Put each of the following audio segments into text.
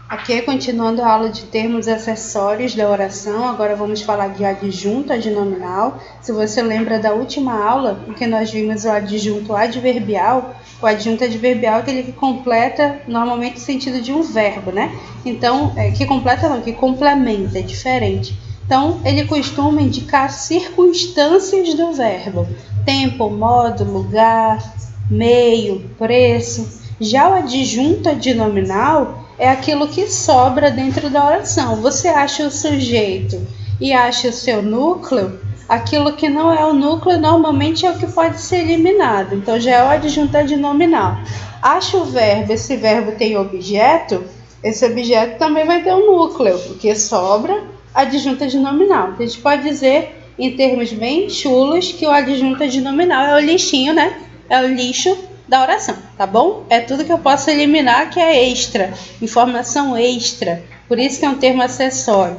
Ok, continuando a aula de termos acessórios da oração, agora vamos falar de adjunto adnominal. Se você lembra da última aula, em que nós vimos o adjunto adverbial, o adjunto adverbial é aquele que completa normalmente o sentido de um verbo, né? Então, que completa não, que complementa, é diferente. Então, ele costuma indicar circunstâncias do verbo: tempo, modo, lugar, meio, preço. Já o adjunto adnominal é aquilo que sobra dentro da oração. Você acha o sujeito e acha o seu núcleo, aquilo que não é o núcleo normalmente é o que pode ser eliminado. Então já é o adjunto adnominal. Acha o verbo, esse verbo tem objeto, esse objeto também vai ter um núcleo, porque sobra adjunto adnominal. A gente pode dizer, em termos bem chulos, que o adjunto adnominal é o lixinho, né? É o lixo da oração, tá bom? É tudo que eu posso eliminar que é extra, informação extra, por isso que é um termo acessório.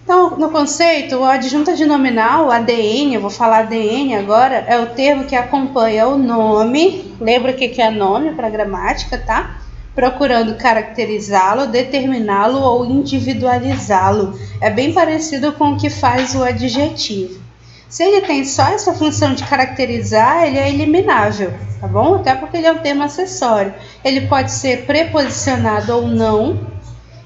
Então, no conceito, o adjunto adnominal, ADN, eu vou falar ADN agora, é o termo que acompanha o nome, lembra o que é nome para gramática, tá? Procurando caracterizá-lo, determiná-lo ou individualizá-lo. É bem parecido com o que faz o adjetivo. Se ele tem só essa função de caracterizar, ele é eliminável, tá bom? Até porque ele é um termo acessório. Ele pode ser preposicionado ou não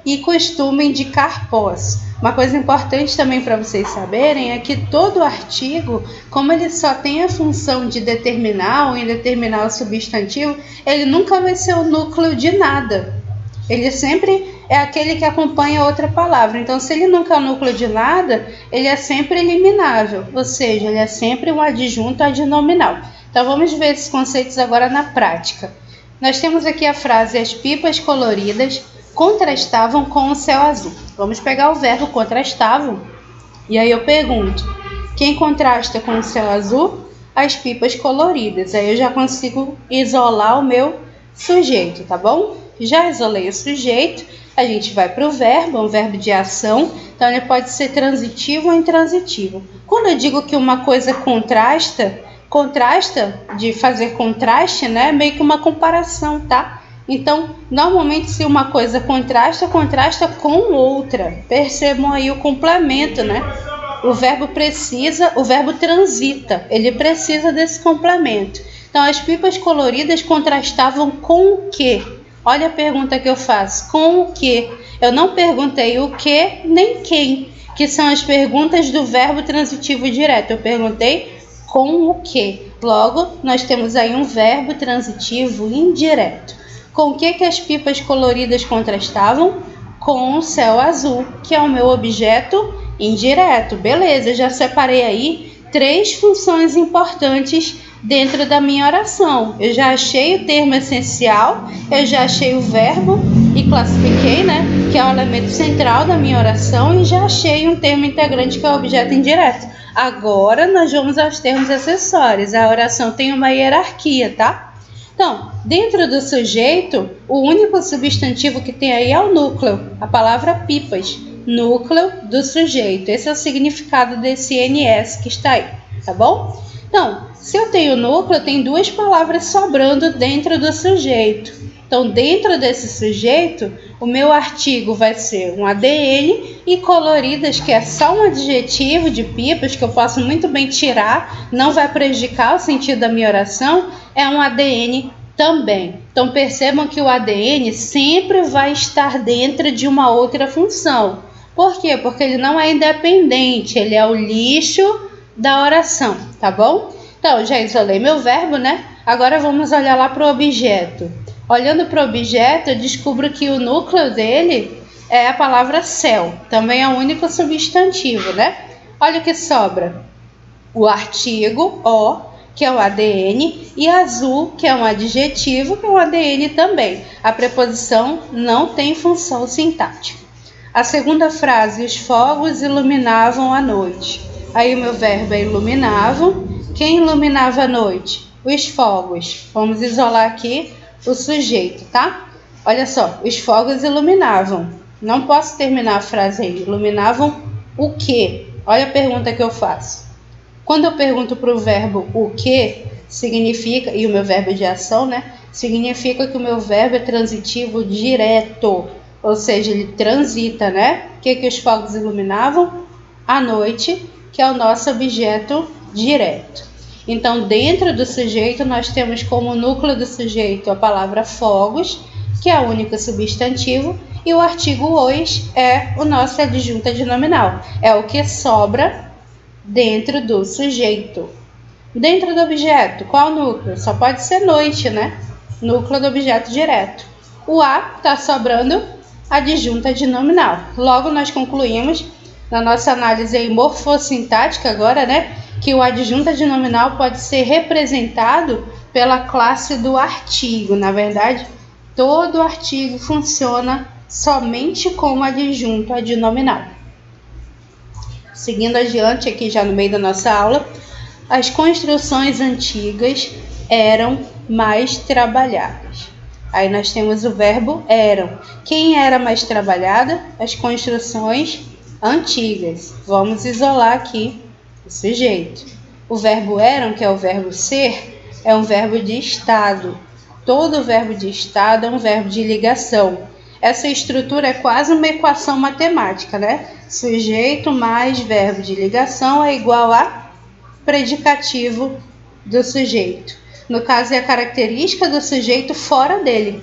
e costuma indicar pós. Uma coisa importante também para vocês saberem é que todo artigo, como ele só tem a função de determinar ou indeterminar o substantivo, ele nunca vai ser o núcleo de nada. Ele sempre é aquele que acompanha outra palavra. Então, se ele nunca é o núcleo de nada, ele é sempre eliminável, ou seja, ele é sempre um adjunto adnominal. Então, vamos ver esses conceitos agora na prática. Nós temos aqui a frase: as pipas coloridas contrastavam com o céu azul. Vamos pegar o verbo contrastavam, e aí eu pergunto: quem contrasta com o céu azul? As pipas coloridas. Aí eu já consigo isolar o meu sujeito, tá bom? Já isolei o sujeito, a gente vai para o verbo, é um verbo de ação, então ele pode ser transitivo ou intransitivo. Quando eu digo que uma coisa contrasta, de fazer contraste, né, meio que uma comparação, tá? Então, normalmente se uma coisa contrasta com outra. Percebam aí o complemento, né? O verbo transita, ele precisa desse complemento. Então, as pipas coloridas contrastavam com o quê? Olha a pergunta que eu faço: com o quê? Eu não perguntei o que nem quem, que são as perguntas do verbo transitivo direto. Eu perguntei com o quê. Logo, nós temos aí um verbo transitivo indireto. Com o que as pipas coloridas contrastavam? Com o céu azul, que é o meu objeto indireto. Beleza, eu já separei aí 3 funções importantes dentro da minha oração. Eu já achei o termo essencial, eu já achei o verbo e classifiquei, né, que é o elemento central da minha oração, e já achei um termo integrante, que é o objeto indireto. Agora nós vamos aos termos acessórios. A oração tem uma hierarquia, tá? Então, dentro do sujeito, o único substantivo que tem aí é o núcleo, a palavra pipas, núcleo do sujeito. Esse é o significado desse NS que está aí, tá bom? Então, se eu tenho núcleo, tem 2 palavras sobrando dentro do sujeito. Então, dentro desse sujeito, o meu artigo vai ser um ADN, e coloridas, que é só um adjetivo de pipas, que eu posso muito bem tirar, não vai prejudicar o sentido da minha oração, é um ADN também. Então, percebam que o ADN sempre vai estar dentro de uma outra função. Por quê? Porque ele não é independente, ele é o lixo da oração, tá bom? Então, já isolei meu verbo, né? Agora vamos olhar lá para o objeto. Olhando para o objeto, eu descubro que o núcleo dele é a palavra céu. Também é o único substantivo, né? Olha o que sobra. O artigo, o, que é o ADN, e azul, que é um adjetivo, que é um ADN também. A preposição não tem função sintática. A segunda frase: os fogos iluminavam a noite. Aí o meu verbo é iluminavam. Quem iluminava a noite? Os fogos. Vamos isolar aqui o sujeito, tá? Olha só, os fogos iluminavam. Não posso terminar a frase aí. Iluminavam o quê? Olha a pergunta que eu faço. Quando eu pergunto para o verbo o quê, significa, e o meu verbo de ação, né? Significa que o meu verbo é transitivo direto. ou seja, ele transita, né? O que os fogos iluminavam? A noite, que é o nosso objeto direto. Então, dentro do sujeito, nós temos como núcleo do sujeito a palavra fogos, que é o único substantivo, e o artigo os é o nosso adjunto adnominal, é o que sobra dentro do sujeito. Dentro do objeto, qual núcleo? Só pode ser noite, né? Núcleo do objeto direto. O a está sobrando adjunto adnominal. Logo, nós concluímos na nossa análise morfossintática agora, né, que o adjunto adnominal pode ser representado pela classe do artigo. Na verdade, todo artigo funciona somente como adjunto adnominal. Seguindo adiante, aqui já no meio da nossa aula, as construções antigas eram mais trabalhadas. Aí nós temos o verbo eram. Quem era mais trabalhada? As construções antigas. Vamos isolar aqui o sujeito. O verbo eram, que é o verbo ser, é um verbo de estado. Todo verbo de estado é um verbo de ligação. Essa estrutura é quase uma equação matemática, né? Sujeito mais verbo de ligação é igual a predicativo do sujeito. No caso, é a característica do sujeito fora dele.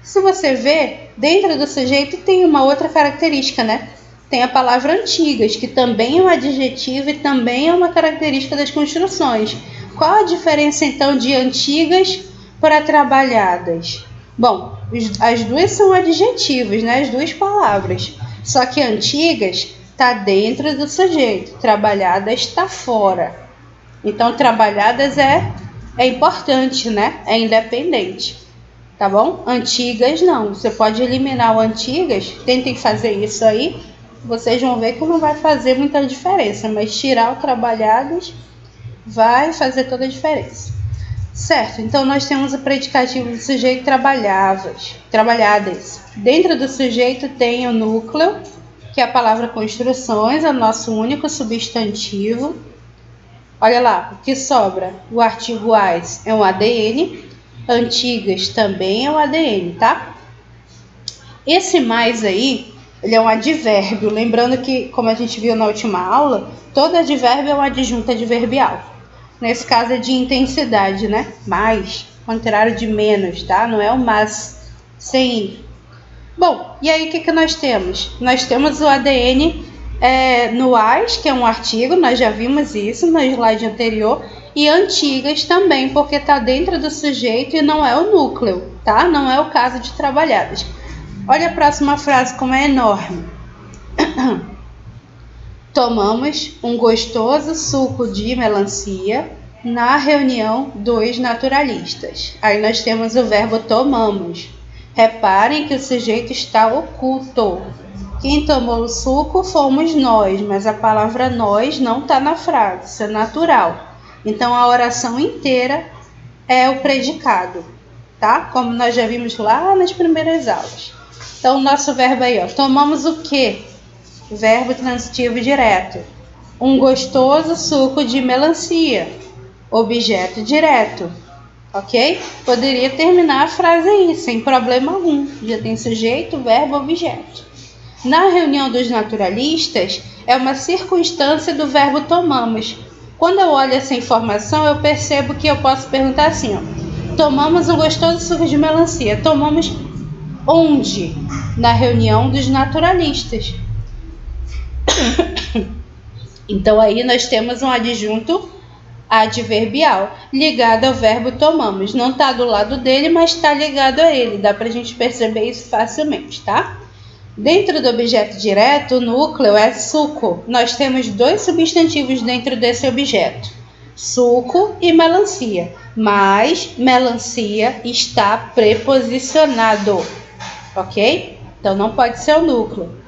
Se você ver, dentro do sujeito tem uma outra característica, né? Tem a palavra antigas, que também é um adjetivo e também é uma característica das construções. Qual a diferença, então, de antigas para trabalhadas? Bom, as duas são adjetivos, né? As duas palavras. Só que antigas está dentro do sujeito, trabalhadas está fora. Então, trabalhadas é importante, né? É independente, tá bom? Antigas não. Você pode eliminar o antigas, tentem fazer isso aí, vocês vão ver que não vai fazer muita diferença, mas tirar o trabalhadas vai fazer toda a diferença. Certo, então nós temos o predicativo do sujeito trabalhadas. Dentro do sujeito tem o núcleo, que é a palavra construções, é o nosso único substantivo. Olha lá, o que sobra? O artigo as é um ADN, antigas também é um ADN, tá? Esse mais aí, ele é um advérbio. Lembrando que, como a gente viu na última aula, todo advérbio é um adjunto adverbial. Nesse caso é de intensidade, né? Mais, contrário de menos, tá? Não é o mas, sem ir. Bom, e aí o que nós temos? Nós temos o ADN no as, que é um artigo, nós já vimos isso no slide anterior, e antigas também, porque está dentro do sujeito e não é o núcleo, tá? Não é o caso de trabalhadas. Olha a próxima frase como é enorme. Tomamos um gostoso suco de melancia na reunião dos naturalistas. Aí nós temos o verbo tomamos. Reparem que o sujeito está oculto. Quem tomou o suco fomos nós, mas a palavra nós não está na frase, isso é natural. Então a oração inteira é o predicado, tá? Como nós já vimos lá nas primeiras aulas. Então o nosso verbo aí, ó, tomamos o quê? Verbo transitivo direto. Um gostoso suco de melancia. Objeto direto. Ok? Poderia terminar a frase aí, sem problema algum. Já tem sujeito, verbo, objeto. Na reunião dos naturalistas, é uma circunstância do verbo tomamos. Quando eu olho essa informação, eu percebo que eu posso perguntar assim, ó, tomamos um gostoso suco de melancia. Tomamos onde? Na reunião dos naturalistas. Então aí nós temos um adjunto adverbial ligado ao verbo tomamos. Não está do lado dele, mas está ligado a ele. Dá para a gente perceber isso facilmente, tá? Dentro do objeto direto, o núcleo é suco. Nós temos dois substantivos dentro desse objeto, suco e melancia. Mas melancia está preposicionado, ok? Então não pode ser o núcleo.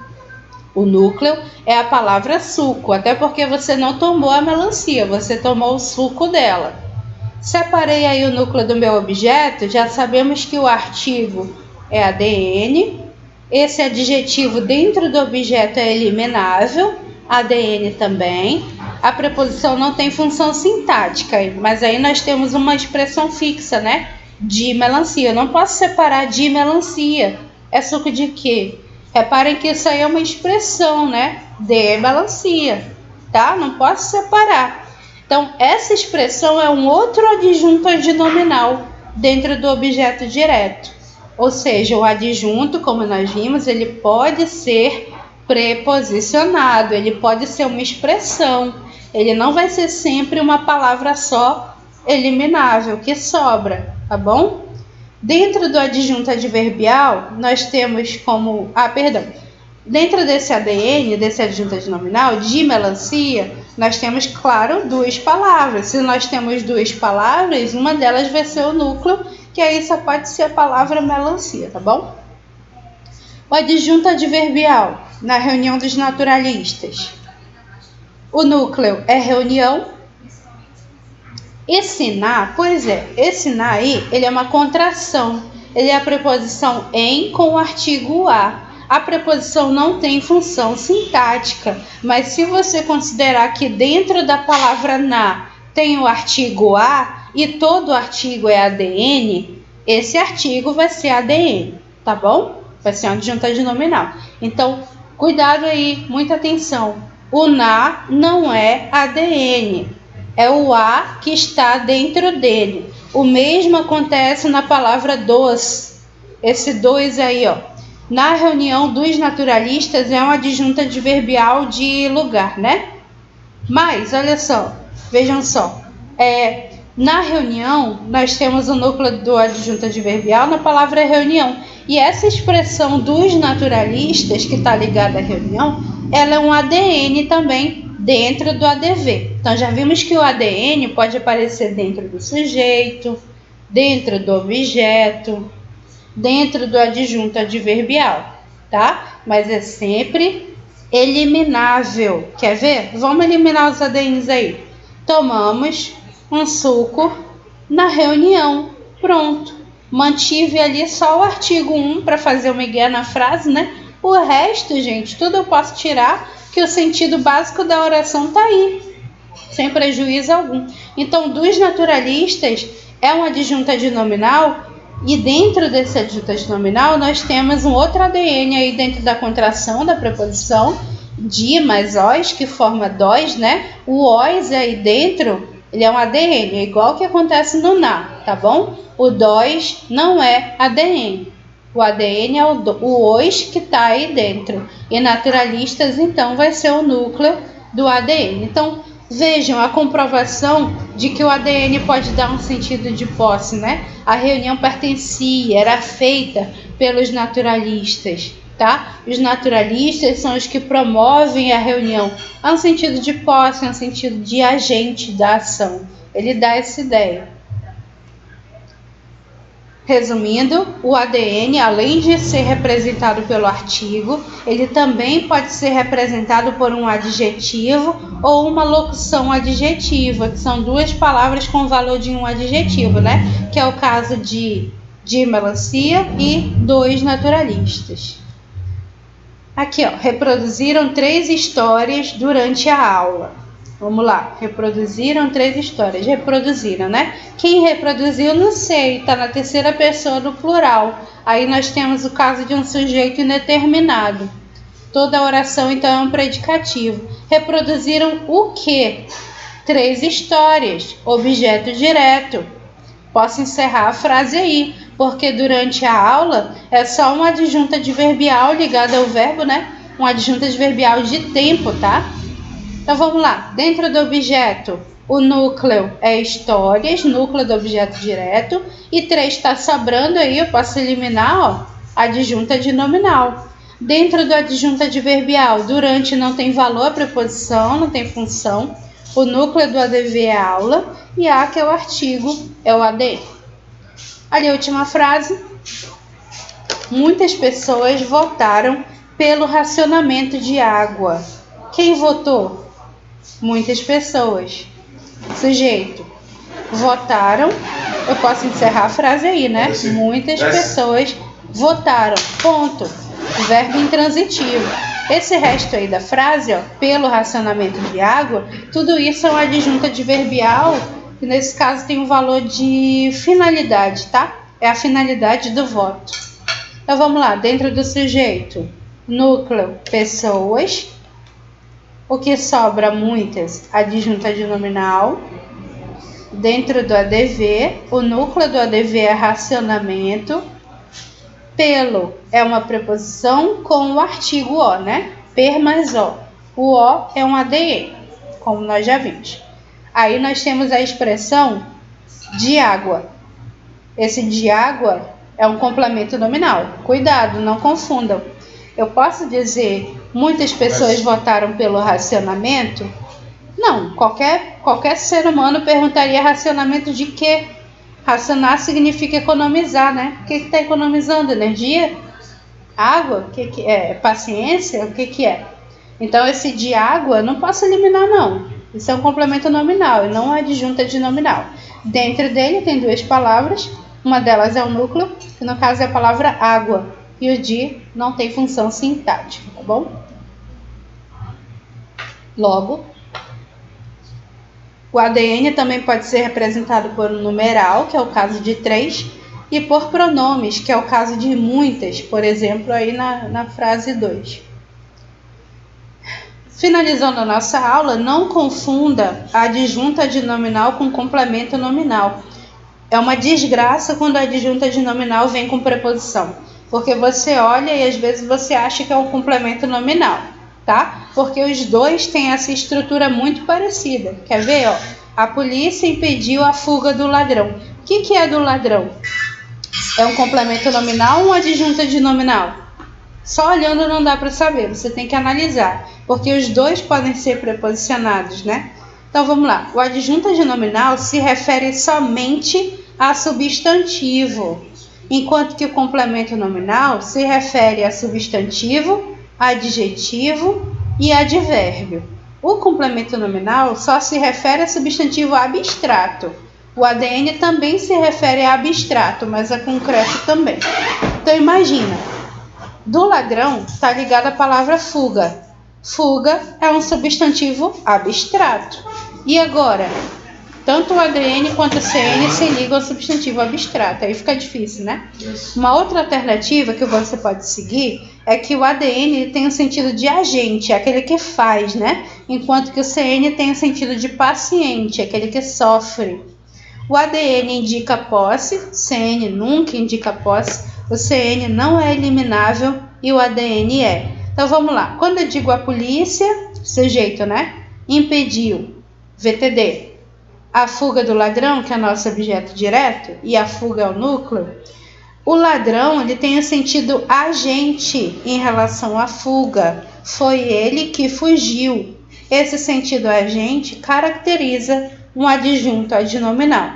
O núcleo é a palavra suco, até porque você não tomou a melancia, você tomou o suco dela. Separei aí o núcleo do meu objeto, já sabemos que o artigo é ADN, esse adjetivo dentro do objeto é eliminável, ADN também. A preposição não tem função sintática, mas aí nós temos uma expressão fixa, né? De melancia. Eu não posso separar de melancia. É suco de quê? Reparem que isso aí é uma expressão, né? De melancia, tá? Não posso separar. Então, essa expressão é um outro adjunto adnominal dentro do objeto direto. Ou seja, o adjunto, como nós vimos, ele pode ser preposicionado, ele pode ser uma expressão, ele não vai ser sempre uma palavra só eliminável, que sobra, tá bom? Dentro do adjunto adverbial, nós temos como... Dentro desse ADN, desse adjunto adnominal, de melancia, nós temos, claro, duas palavras. Se nós temos duas palavras, uma delas vai ser o núcleo, que aí só pode ser a palavra melancia, tá bom? O adjunto adverbial, na reunião dos naturalistas. O núcleo é reunião. Esse na, pois é, esse na aí, ele é uma contração. Ele é a preposição em com o artigo a. A preposição não tem função sintática, mas se você considerar que dentro da palavra na tem o artigo a e todo artigo é ADN, esse artigo vai ser ADN, tá bom? Vai ser um adjunto adnominal. Então, cuidado aí, muita atenção. O na não é ADN, é o a que está dentro dele. O mesmo acontece na palavra dos. Esse dois aí, ó. Na reunião dos naturalistas é um adjunto adverbial de lugar, né? Mas, olha só, vejam só. Na reunião, nós temos o núcleo do adjunto adverbial na palavra reunião. E essa expressão dos naturalistas, que está ligada à reunião, ela é um ADN também dentro do ADV. Então, já vimos que o ADN pode aparecer dentro do sujeito, dentro do objeto, dentro do adjunto adverbial, tá? Mas é sempre eliminável. Quer ver? Vamos eliminar os ADNs aí. Tomamos um suco na reunião. Pronto. Mantive ali só o artigo 1 para fazer uma guia na frase, né? O resto, gente, tudo eu posso tirar, que o sentido básico da oração tá aí, sem prejuízo algum. Então, dos naturalistas é um adjunto adnominal. E dentro desse adjunto adnominal, nós temos um outro ADN aí dentro da contração da preposição, de mais os, que forma dós, né? O os aí dentro, ele é um ADN, é igual que acontece no na, tá bom? O dós não é ADN. O ADN é o os que está aí dentro. E naturalistas, então, vai ser o núcleo do ADN. Então, vejam a comprovação de que o ADN pode dar um sentido de posse, né? A reunião pertencia, era feita pelos naturalistas, tá? Os naturalistas são os que promovem a reunião. Há um sentido de posse, há um sentido de agente da ação. Ele dá essa ideia. Resumindo, o ADN, além de ser representado pelo artigo, ele também pode ser representado por um adjetivo ou uma locução adjetiva, que são duas palavras com o valor de um adjetivo, né? Que é o caso de melancia e dos naturalistas. Aqui, ó, reproduziram 3 histórias durante a aula. Vamos lá, reproduziram 3 histórias. Reproduziram, né? Quem reproduziu, não sei, está na terceira pessoa do plural. Aí nós temos o caso de um sujeito indeterminado. Toda oração, então, é um predicativo. Reproduziram o quê? 3 histórias, objeto direto. Posso encerrar a frase aí, porque durante a aula é só um adjunto adverbial ligado ao verbo, né? Um adjunto adverbial de tempo, tá? Então vamos lá, dentro do objeto, o núcleo é histórias, núcleo do objeto direto, e 3 está sobrando aí, eu posso eliminar, ó, adjunto adnominal. Dentro do adjunto adverbial, durante não tem valor a preposição, não tem função, o núcleo do ADV é aula, e a, que é o artigo, é o ADN. Ali a última frase, muitas pessoas votaram pelo racionamento de água. Quem votou? Muitas pessoas. Sujeito. Votaram. Eu posso encerrar a frase aí, né? Muitas pessoas votaram. Ponto. Verbo intransitivo. Esse resto aí da frase, ó, pelo racionamento de água, tudo isso é um adjunto adverbial, que nesse caso tem um valor de finalidade, tá? É a finalidade do voto. Então vamos lá, dentro do sujeito. núcleo, pessoas. O que sobra, muitas, adjunto adnominal. Dentro do ADV, o núcleo do ADV é racionamento. Pelo é uma preposição com o artigo O, né? Per mais O. O O é um ADN, como nós já vimos. Aí nós temos a expressão de água. Esse de água é um complemento nominal. Cuidado, não confundam. Eu posso dizer, muitas pessoas votaram pelo racionamento? Não, qualquer ser humano perguntaria racionamento de quê? Racionar significa economizar, né? O que está economizando? Energia? Água? O que é? Paciência? O que é? Então, esse de água eu não posso eliminar, não. Isso é um complemento nominal e não adjunto adnominal. Dentro dele tem duas palavras. Uma delas é o núcleo, que no caso é a palavra água. E o de não tem função sintática, tá bom? Logo, o ADN também pode ser representado por um numeral, que é o caso de 3, e por pronomes, que é o caso de muitas, por exemplo, aí na frase 2. Finalizando a nossa aula, não confunda a adjunta adnominal com complemento nominal. É uma desgraça quando a adjunta adnominal vem com preposição, porque você olha e às vezes você acha que é um complemento nominal, tá? Porque os dois têm essa estrutura muito parecida. Quer ver, ó? A polícia impediu a fuga do ladrão. O que é do ladrão? É um complemento nominal ou um adjunto adnominal? Só olhando não dá para saber, você tem que analisar, porque os dois podem ser preposicionados, né? Então vamos lá. O adjunto adnominal se refere somente a substantivo, enquanto que o complemento nominal se refere a substantivo, adjetivo e advérbio. O complemento nominal só se refere a substantivo abstrato. O ADN também se refere a abstrato, mas a concreto também. Então imagina, do ladrão está ligada a palavra fuga. Fuga é um substantivo abstrato. E agora, tanto o ADN quanto o CN se ligam ao substantivo abstrato. Aí fica difícil, né? Uma outra alternativa que você pode seguir é que o ADN tem o sentido de agente, aquele que faz, né? Enquanto que o CN tem o sentido de paciente, aquele que sofre. O ADN indica posse, CN nunca indica posse, o CN não é eliminável e o ADN é. Então vamos lá. Quando eu digo a polícia, sujeito, né? Impediu, VTD. A fuga do ladrão, que é nosso objeto direto, e a fuga é o núcleo. O ladrão ele tem o sentido agente em relação à fuga. Foi ele que fugiu. Esse sentido agente caracteriza um adjunto adnominal,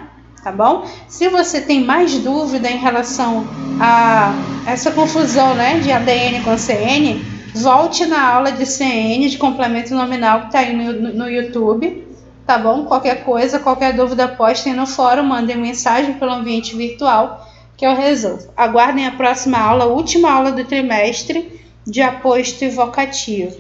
tá bom? Se você tem mais dúvida em relação a essa confusão, né, de ADN com CN, volte na aula de CN, de complemento nominal, que está aí no YouTube, tá bom? Qualquer coisa, qualquer dúvida, postem no fórum, mandem mensagem pelo ambiente virtual, que eu resolvo. Aguardem a próxima aula, a última aula do trimestre, de aposto e vocativo.